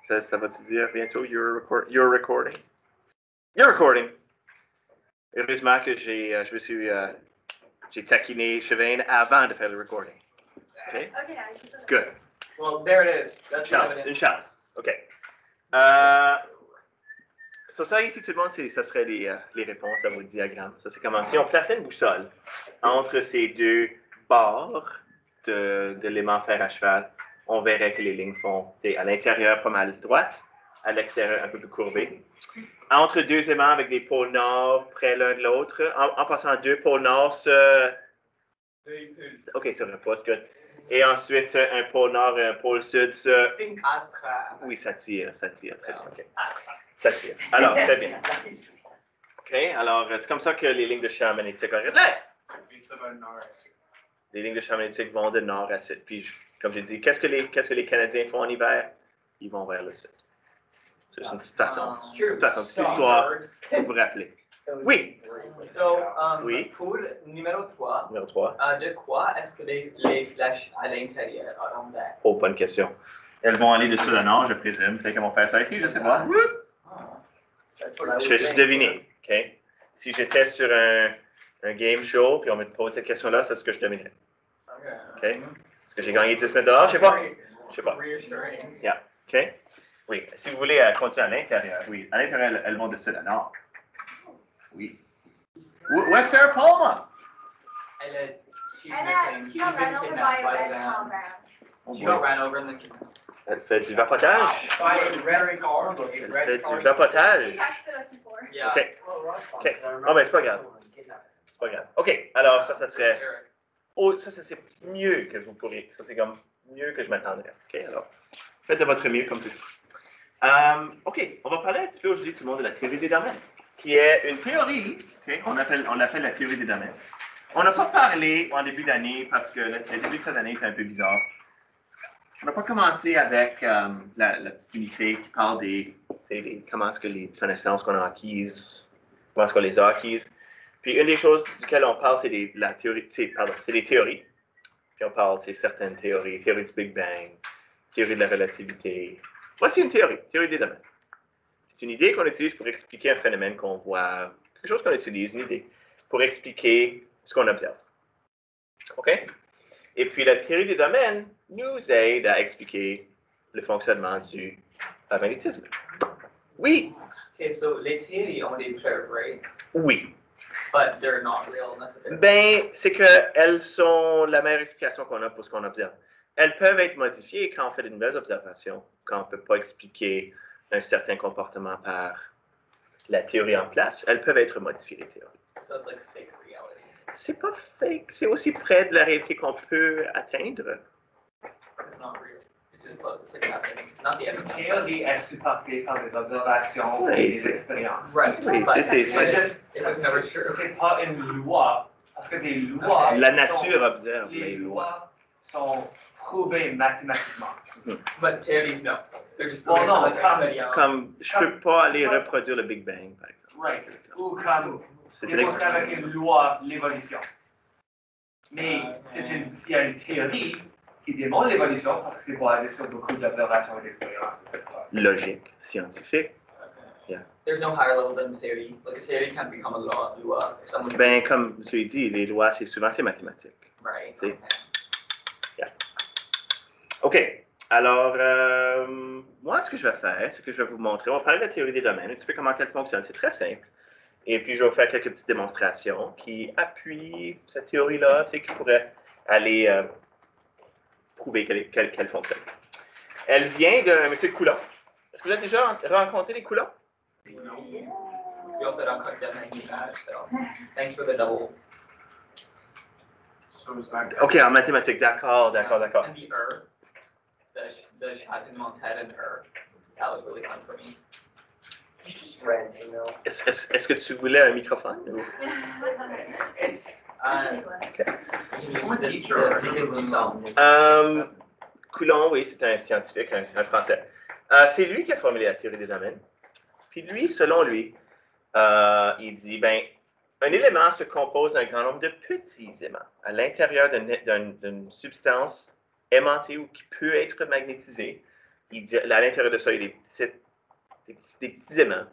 Ça va-tu dire bientôt you're recording? You're recording. Heureusement que j'ai taquiné Chevane avant de faire le recording. Okay? Good. Well, there it is. That's Une chance. OK. Sur ça, ici, tout le monde, ça serait les réponses à vos diagrammes. Ça, c'est comment si on plaçait une boussole entre ces deux barres d'éléments fer à cheval, on verrait que les lignes font à l'intérieur pas mal droite, à l'extérieur un peu plus courbé. Entre deux aimants avec des pôles nord près l'un de l'autre, en passant deux pôles nord OK, sur un poste, good. Et ensuite, un pôle nord et un pôle sud Oui, ça tire, très bien. OK. Ça tire. Alors, très bien. OK, alors, c'est comme ça que les lignes de champ magnétique Les lignes de champ magnétique vont de nord à sud. Puis, comme j'ai dit, qu'est-ce que les Canadiens font en hiver? Ils vont vers le sud. C'est une petite façon. Petite histoire pour vous rappeler. Oui. Oui. Poule numéro 3. Numéro 3. De quoi est-ce que les flèches à l'intérieur à l'envers? Oh, bonne question. Elles vont aller de sud à nord, je présume. Peut-être qu'elles vont faire ça ici, je ne sais pas. Je vais juste deviner. OK? Si j'étais sur un game show, puis on me pose cette question-là, c'est ce que je devinerais. OK? Est-ce que j'ai gagné 10 000 $? Je ne sais pas. Yeah. OK? Oui. Si vous voulez continuer à l'intérieur, oui. À l'intérieur, elles vont de sud à nord. Oui. Where's Sarah Palma? She got ran over by a red car. She got ran over in the canal. Elle fait du vapotage. By a red car. Elle fait du vapotage. Yeah. OK. OK. Oh, ben, c'est pas grave. C'est pas grave. OK. Alors, ça serait... Oh, ça, c'est mieux que vous pourriez. Ça, c'est comme mieux que je m'attendrais. OK, alors, faites de votre mieux comme toujours. OK, on va parler un petit peu aujourd'hui, tout le monde, de la théorie des domaines, qui est une théorie, OK, on l'appelle la théorie des domaines. On n'a pas parlé en début d'année, parce que le début de cette année était un peu bizarre. On n'a pas commencé avec la petite unité qui parle comment est-ce que les connaissances qu'on a acquises, comment est-ce qu'on les a acquises. Puis une des choses duquel on parle, c'est des théories. Puis on parle, c'est certaines théories, théorie du Big Bang, théorie de la relativité. Voici une théorie des domaines. C'est une idée qu'on utilise pour expliquer un phénomène qu'on voit, quelque chose qu'on utilise, une idée, pour expliquer ce qu'on observe. OK? Et puis la théorie des domaines nous aide à expliquer le fonctionnement du magnétisme. Oui. Okay, so les théories ont des preuves, right? Oui. But they're not real necessarily. Ben, c'est qu'elles sont la meilleure explication qu'on a pour ce qu'on observe. Elles peuvent être modifiées quand on fait de nouvelles observations, quand on ne peut pas expliquer un certain comportement par la théorie en place. Elles peuvent être modifiées, les théories. So it's like fake reality. C'est pas fake, c'est aussi près de la réalité qu'on peut atteindre. It's not real. It's just close. It's like nothing. Not the essence. Théorie est supportée par des observations et des expériences. Right. Oui, But c'est it was never true. C'est pas une loi, parce que des lois... la nature observe les Les lois. lois sont prouvées mathématiquement. But theories, no. They're just Well, no, like experience. Comme je peux pas aller reproduire le Big Bang, par exemple. Right. Ou comme C'est une démontrer avec une loi l'évolution. Mais il y a une théorie qui démontre l'évolution parce que c'est basé sur beaucoup d'observations et d'expériences, etc. logique, scientifique. Okay. There's no higher level than theory. Like a theory can't become a law. If someone. Ben, comme je l'ai dit, les lois, c'est mathématique. Right. C'est- Yeah. OK. Alors, moi, ce que je vais faire, c'est que je vais vous montrer, on va parler de la théorie des domaines, un petit peu comment elle fonctionne. C'est très simple. Et puis, je vais vous faire quelques petites démonstrations qui appuient cette théorie-là, tu sais, qui pourrait aller prouver qu'elle fonctionne. Elle vient d'un monsieur Coulomb. Est-ce que vous avez déjà rencontré des Coulomb? We also don't cut down any badge, so thanks for the double. OK, en mathématiques, d'accord. And the the Châtiment-Tête and that was really fun for me. Est-ce que tu voulais un microphone? Ou? Physique du son. Coulomb, oui, c'est un scientifique, un Français. C'est lui qui a formulé la théorie des domaines. Puis lui, selon lui, il dit, ben, un élément se compose d'un grand nombre de petits aimants à l'intérieur d'une substance aimantée ou qui peut être magnétisée. à l'intérieur de ça, il y a des petits aimants.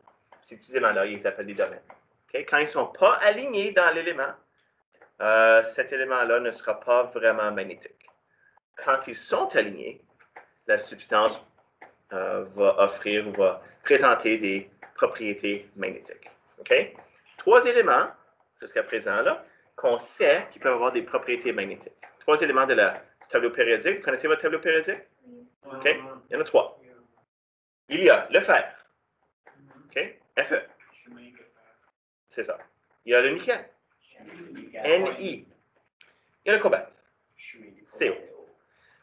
Ces petits aimants-là, ils appellent des domaines. Okay? Quand ils ne sont pas alignés dans l'élément, cet élément-là ne sera pas vraiment magnétique. Quand ils sont alignés, la substance va offrir ou va présenter des propriétés magnétiques. Okay? 3 éléments, jusqu'à présent, là, qu'on sait qu'ils peuvent avoir des propriétés magnétiques. 3 éléments du tableau périodique. Vous connaissez votre tableau périodique? Okay? Il y en a 3. Il y a le fer. Okay? Fe. C'est ça. Il y a le nickel. Ni. Il y a le cobalt. CO.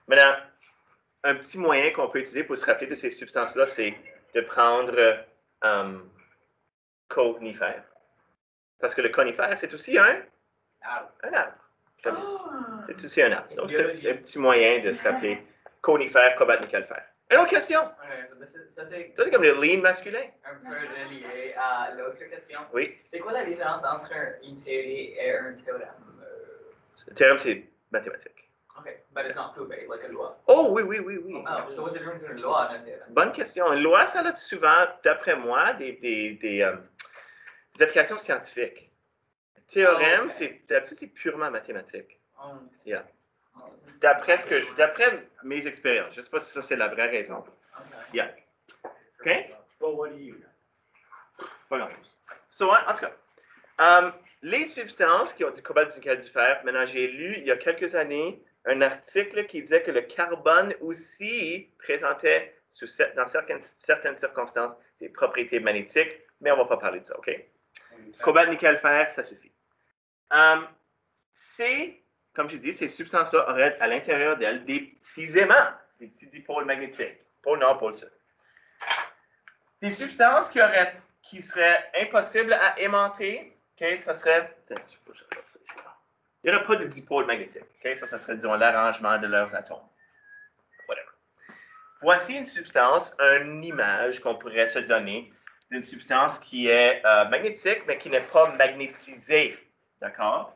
Maintenant, un petit moyen qu'on peut utiliser pour se rappeler de ces substances-là, c'est de prendre conifère. Parce que le conifère, c'est aussi un arbre. C'est aussi un arbre. Donc, c'est un petit moyen de se rappeler conifère, cobalt, nickel, fer. Une autre question? Ça, c'est comme le lean masculin. un peu relié à l'autre question. Oui. C'est quoi la différence entre une théorie et un théorème? Le théorème, c'est mathématique. Okay, but it's not proved, like a loi. Oh, oui. Oh, so what's the difference between a law and a théorème? Bonne question. Une loi, ça a souvent, d'après moi, des applications scientifiques. Le théorème, d'habitude, c'est purement mathématique. Yeah. D'après mes expériences. Je ne sais pas si ça, c'est la vraie raison. Yeah. OK? Well, what do you know? Pas grand-chose. So, en tout cas, les substances qui ont du cobalt, du nickel, du fer, maintenant, j'ai lu il y a quelques années un article qui disait que le carbone aussi présentait, dans certaines circonstances, des propriétés magnétiques, mais on ne va pas parler de ça, OK? Cobalt, nickel, fer, ça suffit. Comme j'ai dit, ces substances-là auraient à l'intérieur d'elles des petits aimants, des petits dipôles magnétiques, pôle nord, pôle sud. Des substances qui seraient impossibles à aimanter, OK, ça serait... Il n'y aurait pas de dipôle magnétique. Okay? Ça serait, disons, l'arrangement de leurs atomes. Whatever. Voici une substance, une image qu'on pourrait se donner d'une substance qui est magnétique, mais qui n'est pas magnétisée. D'accord?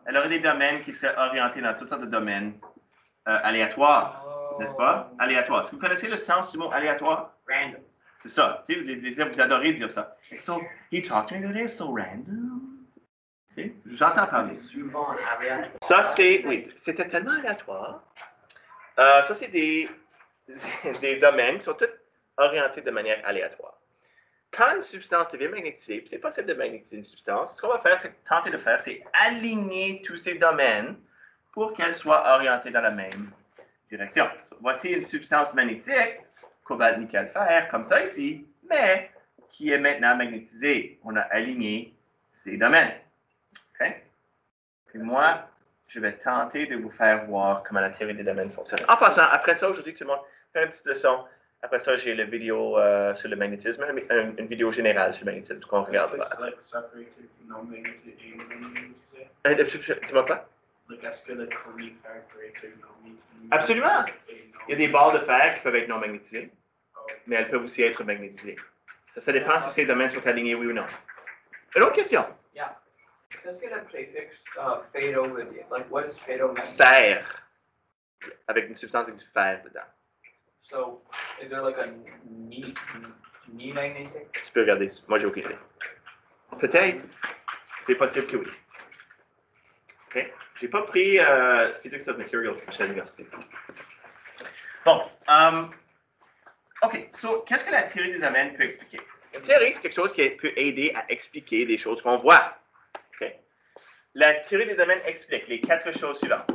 Elle aurait des domaines qui seraient orientés dans toutes sortes de domaines aléatoires, n'est-ce pas? Aléatoire. Est-ce que vous connaissez le sens du mot aléatoire? Random. C'est ça. Vous adorez dire ça. So, he talked to me today, so random. J'entends parler. Ça, c'était tellement aléatoire. Ça, c'est des domaines qui sont tous orientés de manière aléatoire. Quand une substance devient magnétisée, c'est possible de magnétiser une substance, ce qu'on va faire, c'est aligner tous ces domaines pour qu'elles soient orientées dans la même direction. Voici une substance magnétique, cobalt, nickel, fer, comme ça ici, mais qui est maintenant magnétisée. On a aligné ces domaines. Okay? Puis moi, je vais tenter de vous faire voir comment la théorie des domaines fonctionne. En passant, après ça, aujourd'hui, tout le monde fait une petite leçon. Après ça, j'ai la vidéo sur le magnétisme, une vidéo générale sur le magnétisme qu'on regarde. Dis-moi pas. Absolument. Il y a des barres de fer qui peuvent être non magnétisées, mais elles peuvent aussi être magnétisées. Ça dépend si ces domaines sont alignés, oui ou non. Une autre question? Yeah. Qu'est-ce que le préfixe fado veut dire? Like, what is fado mean? Fer. Avec une substance avec du fer dedans. So, is there like a ni magnetic? Tu peux regarder. Moi, j'ai aucune idée. Peut-être. C'est possible que oui. OK? J'ai pas pris Physics of Materials à l'université. Bon. OK. So, qu'est-ce que la théorie des domaines peut expliquer? Une théorie, c'est quelque chose qui peut aider à expliquer des choses qu'on voit. OK? La théorie des domaines explique les 4 choses suivantes.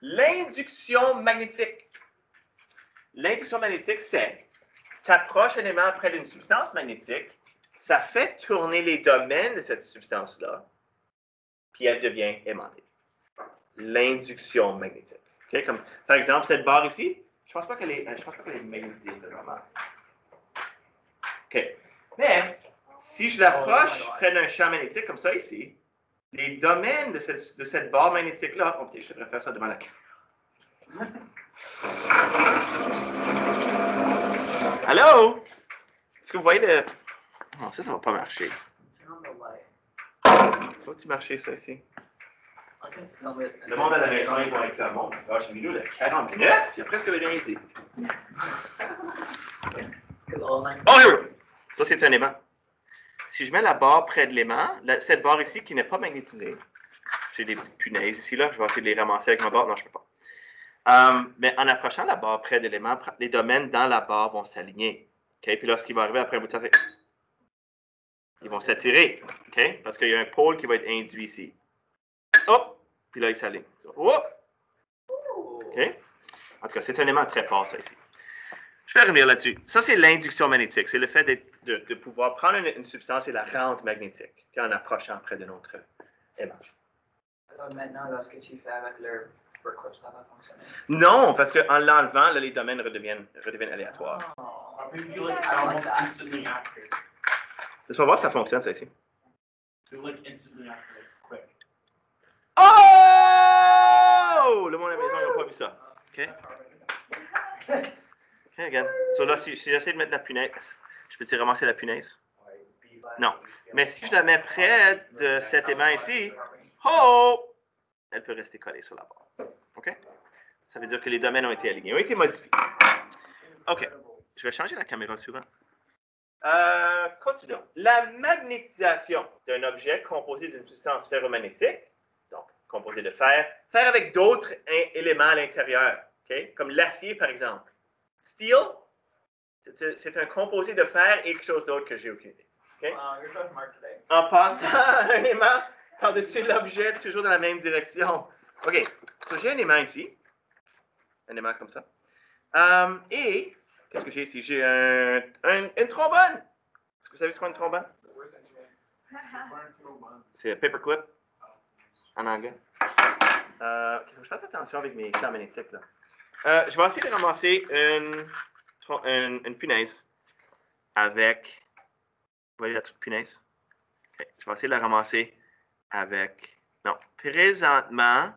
L'induction magnétique. L'induction magnétique, c'est tu approches un élément près d'une substance magnétique, ça fait tourner les domaines de cette substance-là, puis elle devient aimantée. L'induction magnétique. Okay? Comme, par exemple, cette barre ici, je ne pense pas qu'elle est magnétisée normalement. OK. Mais, si je l'approche près d'un champ magnétique comme ça ici, les domaines de cette barre magnétique-là, oh, je devrais faire ça devant la caméra. Allô? Est-ce que vous voyez le... Non, ça va pas marcher. Ça va-tu marcher, ça, ici? Le monde à la maison, ils vont être là. Bon, j'ai mis là de 40 minutes. Il a presque rien dit. Oh, here we go. Ça, c'est un aimant. Si je mets la barre près de l'aimant, cette barre ici qui n'est pas magnétisée, j'ai des petites punaises ici, là. Je vais essayer de les ramasser avec ma barre. Non, je ne peux pas. Mais en approchant la barre près de l'aimant, les domaines dans la barre vont s'aligner. Okay? Puis là, ce qui va arriver après un bout de temps, c'est ils vont s'attirer. Okay? Parce qu'il y a un pôle qui va être induit ici. Hop! Puis là, il s'aligne. Hop! Okay? En tout cas, c'est un élément très fort, ça, ici. Je vais revenir là-dessus. Ça, c'est l'induction magnétique. C'est le fait de pouvoir prendre une substance et la rendre magnétique en approchant près de notre aimant. Alors maintenant, lorsque tu fais avec le clip, ça va fonctionner? Non, parce qu'en l'enlevant, les domaines redeviennent aléatoires. Laisse-moi voir si ça fonctionne, ça, ici. Oh! Le monde à la maison n'a pas vu ça. OK? OK, regarde. So là, si j'essaie de mettre la punaise, je peux-tu ramasser la punaise? Non. Mais si je la mets près de cet aimant ici, oh! Elle peut rester collée sur la barre. OK? Ça veut dire que les domaines ont été alignés, ont été modifiés. OK. Je vais changer la caméra souvent. Continuons. La magnétisation d'un objet composé d'une substance ferromagnétique, donc composé de fer avec d'autres éléments à l'intérieur, okay? Comme l'acier par exemple. Steel, c'est un composé de fer et quelque chose d'autre que j'ai aucune idée. Okay? En passant un aimant par-dessus l'objet, toujours dans la même direction. OK, so, j'ai un aimant ici. Un aimant comme ça. Et, qu'est-ce que j'ai ici? J'ai une trombone. Est-ce que vous savez ce qu'est une trombone? C'est un paperclip en anglais. Il faut que je fasse attention avec mes champs magnétiques. Là. Je vais essayer de ramasser une punaise avec... Vous voyez la punaise? Okay. Je vais essayer de la ramasser avec... Non, présentement,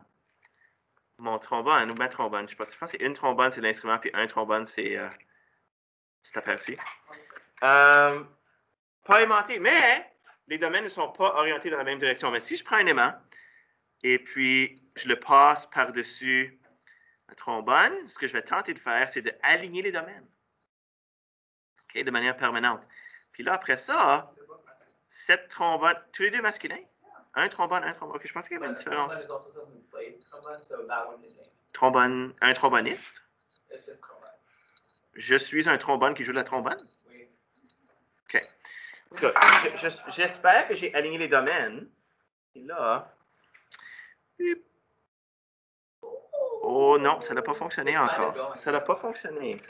mon trombone, ou ma trombone, je pense que c'est une trombone, c'est l'instrument, puis un trombone, c'est cette affaire-ci. Pas aimanté, mais les domaines ne sont pas orientés dans la même direction. Mais si je prends un aimant et puis je le passe par-dessus la trombone, ce que je vais tenter de faire, c'est d'aligner les domaines. Okay, de manière permanente. Puis là, après ça, cette trombone, tous les deux masculins, un trombone. Ok, je pense qu'il y avait une différence. Trombone, un tromboniste. Je suis un trombone qui joue de la trombone. OK. J'espère que j'ai aligné les domaines. Et là... Oh non, ça n'a pas fonctionné encore. Ça n'a pas fonctionné.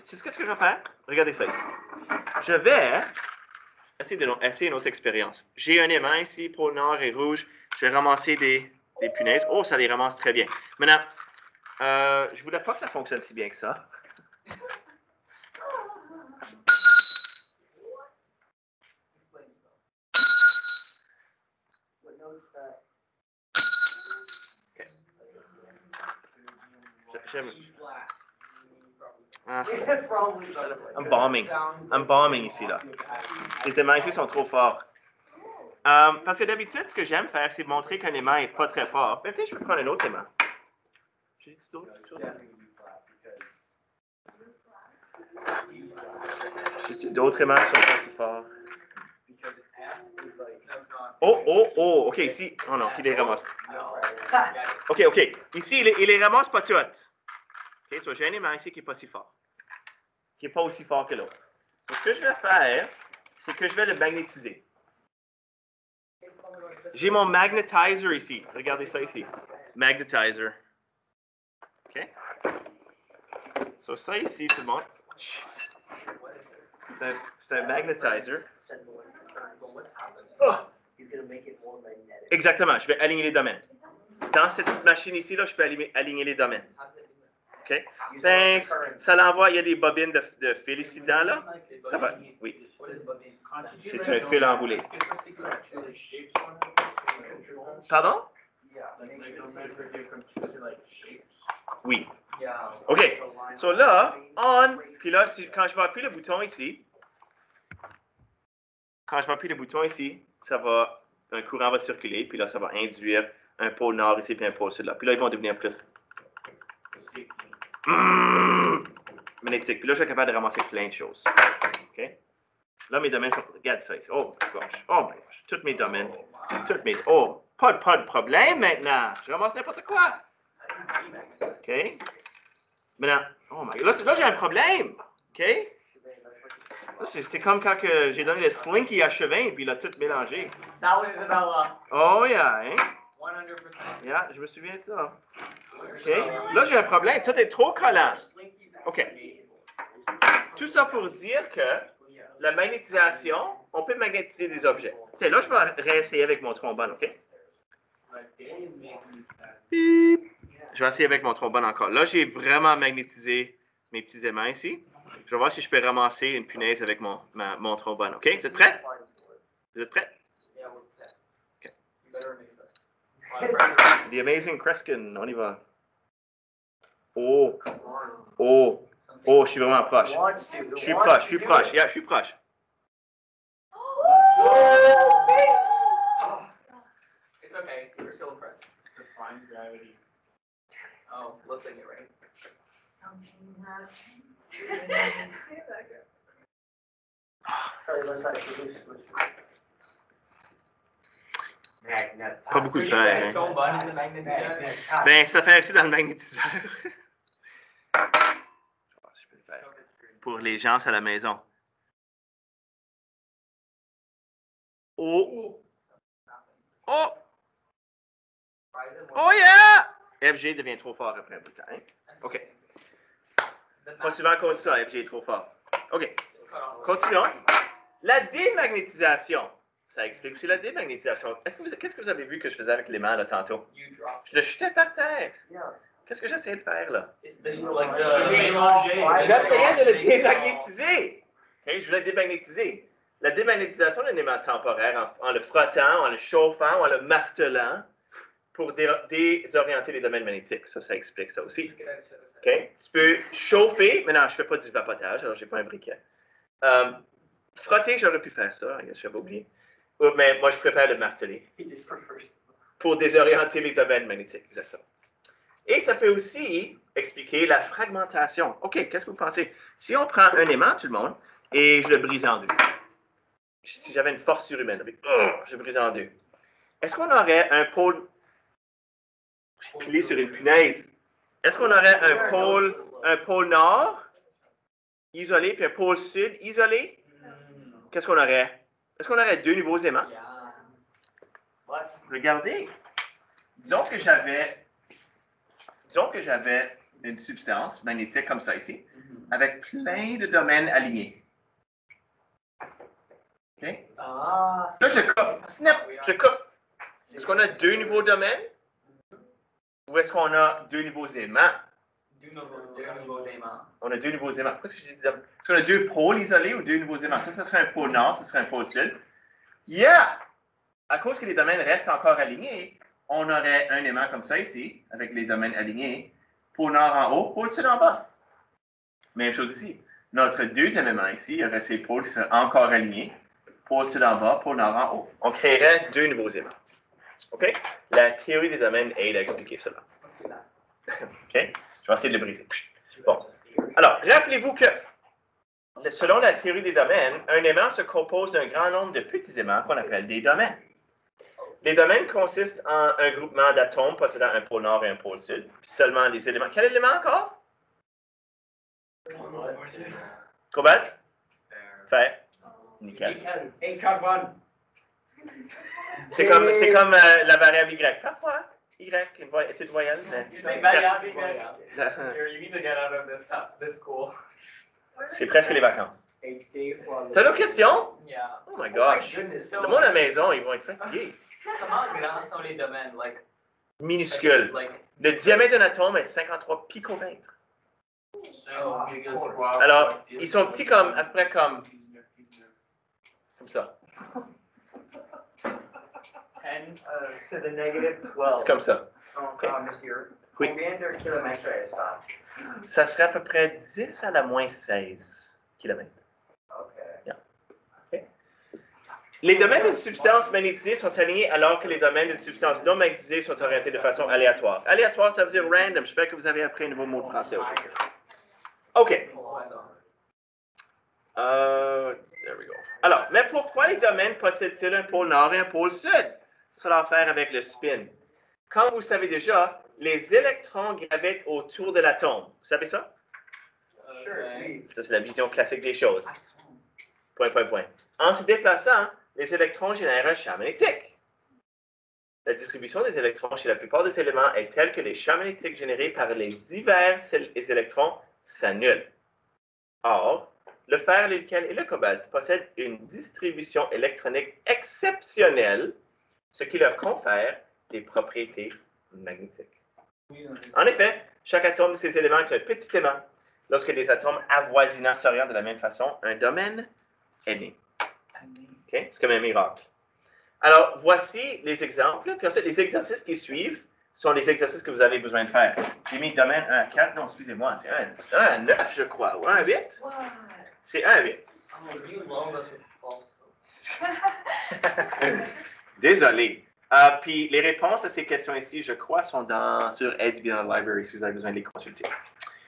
C'est ce que je vais faire? Regardez ça ici. Je vais essayer une autre expérience. J'ai un aimant ici, pôle nord et rouge. Je vais ramasser des punaises. Oh, ça les ramasse très bien. Maintenant, je ne voulais pas que ça fonctionne si bien que ça. Ah, I'm bombing ici, là. Les aimants ici sont trop forts. Parce que d'habitude, ce que j'aime faire, c'est montrer qu'un aimant n'est pas très fort. Peut-être que je peux prendre un autre aimant. J'ai d'autres aimants qui sont pas si forts. Oh, OK, ici. Oh non, il les ramasse. OK. Ici, il les ramasse pas toutes. OK, so j'ai un aimant ici qui n'est pas si fort. Qui n'est pas aussi fort que l'autre. Donc, ce que je vais faire, c'est que je vais le magnétiser. J'ai mon magnetizer ici. Regardez ça ici. Magnetizer. OK? So, ça ici, tout le monde. C'est un magnetizer. Oh! Exactement. Je vais aligner les domaines. Dans cette machine ici, là, je peux aligner les domaines. OK? Thanks. Ça l'envoie. Il y a des bobines de fil ici dedans, là. Ça va. Oui. C'est un fil enroulé. Pardon? Oui. OK. So là, on. Puis là, quand je vais appuyer le bouton ici, un courant va circuler, puis là, ça va induire un pôle nord ici, puis un pôle sud là. Puis là, ils vont devenir plus. Maintenant, magnétique. Puis là, je suis capable de ramasser plein de choses. OK? Là, mes domaines sont... Regarde ça ici. Oh my gosh. Oh my gosh. Tous mes domaines. Oh, pas de problème maintenant. Je ramasse n'importe quoi. OK? Maintenant, oh my god. Là j'ai un problème. OK? Là, c'est comme quand j'ai donné le slinky à Chevin, puis il a tout mélangé. That was Isabella. Oh yeah, hein? 100%. Yeah, je me souviens de ça. OK? Là, j'ai un problème. Tout est trop collant. OK. Tout ça pour dire que la magnétisation, on peut magnétiser des objets. Tiens, là, je vais réessayer avec mon trombone, OK? Bip. Je vais essayer avec mon trombone encore. Là, j'ai vraiment magnétisé mes petits aimants ici. Je vais voir si je peux ramasser une punaise avec mon trombone, OK? Vous êtes prêts? Vous êtes prêts? OK. The Amazing Kreskin, on y va. Oh, oh, oh, je suis vraiment proche. Je suis proche. Yeah, je suis proche. It's okay. You're still impressed. Define gravity. Oh, let's sing it right. Pas beaucoup de fer, hein? Ton bon in the magnétiseur. Ben, ça fait aussi dans le magnétiseur. Je vais voir si je peux le faire. Pour les gens à la maison. Oh! Oh! Oh yeah! FG devient trop fort après un bout de temps. Hein? OK. Pas souvent qu'on dit ça, FG est trop fort. OK. Continuons. La démagnétisation. Ça explique aussi la démagnétisation. Qu'est-ce que vous avez vu que je faisais avec les mains là tantôt? Je le jetais par terre. Qu'est-ce que j'essayais de faire là? J'essayais J'essayais de le démagnétiser. Okay? Je voulais démagnétiser. La démagnétisation d'un aimant temporaire en le frottant, en le chauffant ou en le martelant pour désorienter les domaines magnétiques. Ça explique ça aussi. Okay? Tu peux chauffer. Maintenant, je ne fais pas du vapotage, alors je n'ai pas un briquet. Frotter, j'aurais pu faire ça. J'avais oublié. Mais moi, je préfère le marteler pour désorienter les domaines magnétiques. Exactement. Et ça peut aussi expliquer la fragmentation. OK, qu'est-ce que vous pensez? Si on prend un aimant, tout le monde, et je le brise en deux. Si j'avais une force surhumaine, je le brise en deux. Est-ce qu'on aurait un pôle... J'ai pilé sur une punaise. Est-ce qu'on aurait un pôle nord isolé puis un pôle sud isolé? Qu'est-ce qu'on aurait? Est-ce qu'on aurait deux nouveaux aimants? Regardez. Disons que j'avais une substance magnétique comme ça ici, avec plein de domaines alignés. OK? Là, je coupe. Snap! Je coupe. Est-ce qu'on a deux nouveaux domaines? Ou est-ce qu'on a deux nouveaux aimants? Deux nouveaux aimants. On a deux nouveaux aimants. Pourquoi est-ce que j'ai dit domaine? Est-ce qu'on a deux pôles isolés ou deux nouveaux aimants? Ça serait un pôle nord, ça serait un pôle sud. Yeah! À cause que les domaines restent encore alignés, on aurait un aimant comme ça ici, avec les domaines alignés. Pôle nord en haut, pôle sud en bas. Même chose ici. Notre deuxième aimant ici, il y aurait ces pôles qui seraient encore alignés. Pôle sud en bas, pôle nord en haut. On créerait deux nouveaux aimants. OK? La théorie des domaines aide à expliquer cela. OK? Je vais essayer de le briser. Bon. Alors, rappelez-vous que, selon la théorie des domaines, un aimant se compose d'un grand nombre de petits aimants qu'on appelle des domaines. Les domaines consistent en un groupement d'atomes possédant un pôle nord et un pôle sud, puis seulement les éléments. Quel élément encore? Cobalt? Fer. Nickel. Et carbone. C'est comme la variable Y. Parfois, Y, c'est une voyelle. Variable Y. You need to get out of this school. C'est presque les vacances. T'as une autre question? Yeah. Oh my gosh. Le monde à la maison, ils vont être fatigués. Comment grands sont les domaines? Minuscules. Le diamètre d'un atome est 53 picomètres. Alors, ils sont petits comme, à peu près comme ça. 10 to the negative 12. C'est comme ça. Okay. Monsieur, Oui. combien de kilomètres est ça? Ça serait à peu près 10 à la moins 16 km. OK. Yeah. Okay. Les domaines d'une substance magnétisée sont alignés alors que les domaines d'une substance non magnétisée sont orientés de façon aléatoire. Aléatoire, ça veut dire random. J'espère que vous avez appris un nouveau mot de français aujourd'hui. OK. There we go. Alors, mais pourquoi les domaines possèdent-ils un pôle nord et un pôle sud? Ça a à faire avec le spin. Comme vous savez déjà, les électrons gravitent autour de l'atome. Vous savez ça? Ça, c'est la vision classique des choses. Point, point, point. En se déplaçant, les électrons génèrent un champ magnétique. La distribution des électrons chez la plupart des éléments est telle que les champs magnétiques générés par les divers électrons s'annulent. Or, le fer, le nickel et le cobalt possèdent une distribution électronique exceptionnelle, ce qui leur confère des propriétés magnétiques. En effet, chaque atome de ces éléments est un petit aimant. Lorsque les atomes avoisinants s'orientent de la même façon, un domaine est né. Okay? C'est comme un miracle. Alors, voici les exemples. Puis ensuite, les exercices qui suivent sont les exercices que vous avez besoin de faire. J'ai mis domaine 1 à 4. Non, excusez-moi, c'est 1 à 9, je crois. Ou 1 à 8? C'est 1 à 8. Désolé. Puis les réponses à ces questions ici, je crois, sont sur Ed's Library si vous avez besoin de les consulter.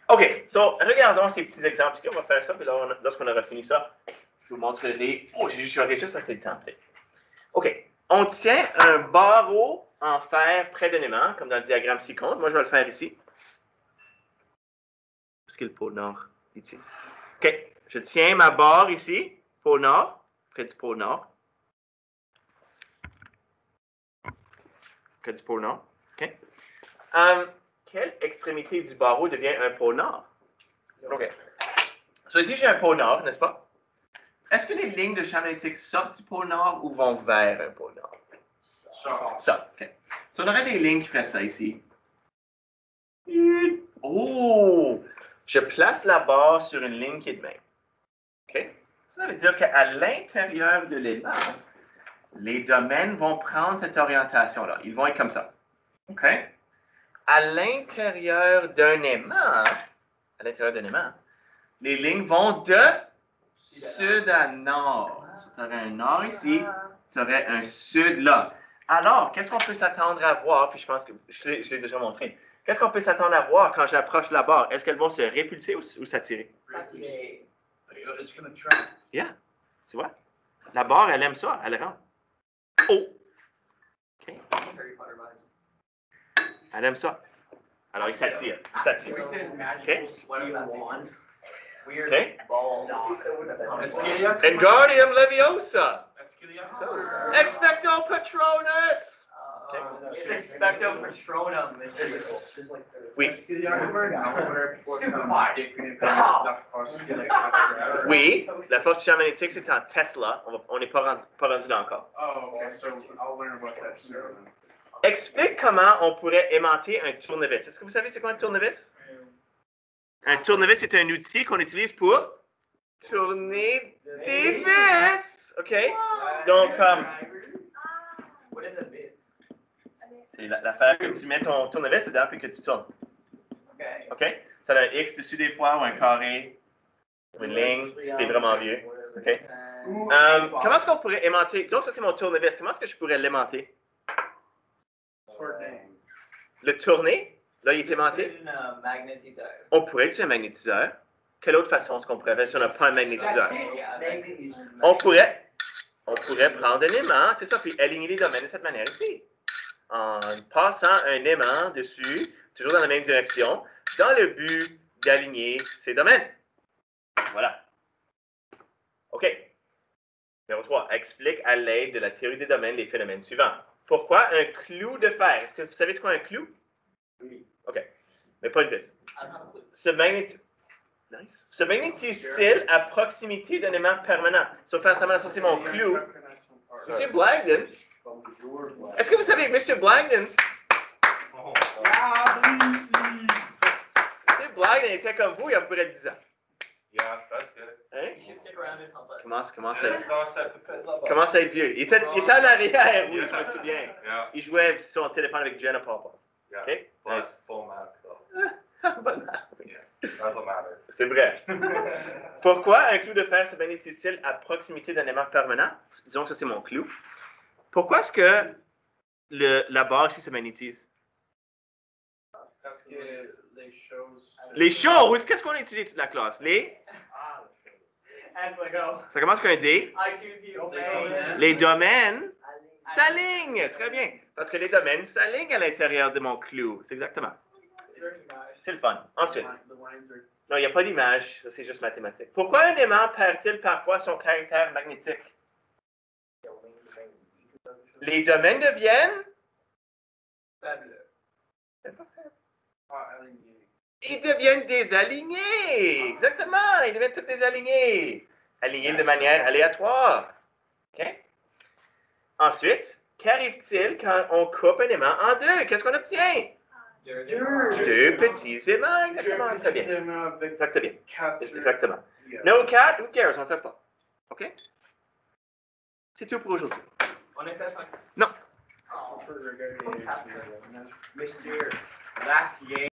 OK, so, regardons ces petits exemples ici. On va faire ça, puis là, lorsqu'on aura fini ça, je vous montrerai. Oh, j'aurai juste assez de temps, peut-être. OK, on tient un barreau en fer près d'un aimant, comme dans le diagramme ci-contre. Moi, je vais le faire ici. Où est-ce qu'il y a le pôle nord? Ici. OK, je tiens ma barre ici, pôle nord, près du pôle nord. Près du pôle nord. OK. Quelle extrémité du barreau devient un pôle nord? OK. So, ici, j'ai un pôle nord, n'est-ce pas? Est-ce que les lignes de champ magnétique sortent du pôle nord ou vont vers un pôle nord? Ça. OK. So, on aurait des lignes qui feraient ça ici. Oh! Je place la barre sur une ligne qui est de même. OK? Ça veut dire qu'à l'intérieur de l'élément, les domaines vont prendre cette orientation-là. Ils vont être comme ça. OK? À l'intérieur d'un aimant, les lignes vont de sud à nord. Tu aurais un nord ici, tu aurais un sud là. Alors, qu'est-ce qu'on peut s'attendre à voir? Puis je pense que je l'ai déjà montré. Qu'est-ce qu'on peut s'attendre à voir quand j'approche la barre? Est-ce qu'elles vont se répulser ou s'attirer? Yeah. Tu vois? La barre, elle aime ça. Elle rentre. Oh! OK. Elle aime ça. Alors, il s'attire. Il s'attire. OK? OK? Wingardium Leviosa. Expecto Patronus. It's expecto patronum. Oui. Oui, la force du champ magnétique, c'est en Tesla. On n'est pas rendu là encore. Oh, okay. So I'll learn about that soon. Explique comment on pourrait aimanter un tournevis. Est-ce que vous savez c'est quoi un tournevis? Un tournevis, c'est un outil qu'on utilise pour tourner des vis. OK? Donc, c'est l'affaire que tu mets ton tournevis dedans puis que tu tournes. OK? Ça a un X dessus des fois ou un carré ou une ligne si t'es vraiment vieux. OK? Comment est-ce qu'on pourrait aimanter? Disons que ça c'est mon tournevis. Comment est-ce que je pourrais l'aimanter? Le tourner? Là, il est aimanté? On pourrait utiliser un magnétiseur. Quelle autre façon est-ce qu'on pourrait faire si on n'a pas un magnétiseur? On pourrait prendre un aimant, c'est ça, puis aligner les domaines de cette manière ici. En passant un aimant dessus, toujours dans la même direction, dans le but d'aligner ces domaines. Voilà. OK. Numéro 3. Explique à l'aide de la théorie des domaines les phénomènes suivants. Pourquoi un clou de fer? Est-ce que vous savez ce qu'est un clou? Oui. OK. Mais pas une vis. Se magnétise-t-il à proximité d'un aimant permanent? Sauf ça, c'est mon clou. Monsieur Blagden, est-ce que vous savez, Monsieur Blagden, Monsieur Blagden était comme vous il y a à peu près 10 ans. Yeah, that's good. Hein? You should stick around and help us. Commence à être vieux. Il était en arrière, oui, je me souviens. Yeah. Il jouait sur son téléphone avec Jenna Papa. Yeah. OK? Nice. Full math, though. Yes, that's what matters. C'est vrai. Pourquoi un clou de fer se magnétise-t-il à proximité d'un aimant permanent? Disons que ça, c'est mon clou. Pourquoi est-ce que la barre ici se magnétise? Parce que les choses Les choses, qu'est-ce qu'on étudie toute la classe? As we go. Ça commence avec un D. I choose you. Obey. Les domaines s'alignent. Très bien. Parce que les domaines s'alignent à l'intérieur de mon clou. C'est exactement. C'est le fun. Ensuite. Non, il n'y a pas d'image. Ça, c'est juste mathématique. Pourquoi un aimant perd-il parfois son caractère magnétique? Les domaines deviennent... Ils deviennent désalignés. Exactement. Ils deviennent tous désalignés. Alignés de manière aléatoire. OK? Ensuite, qu'arrive-t-il quand on coupe un aimant en deux? Qu'est-ce qu'on obtient? Deux petits aimants. Exactement. Très bien. Exactement. Exactement. No cat, who cares? On ne fait pas. OK? C'est tout pour aujourd'hui. On est fait. Non. Mr. Last game.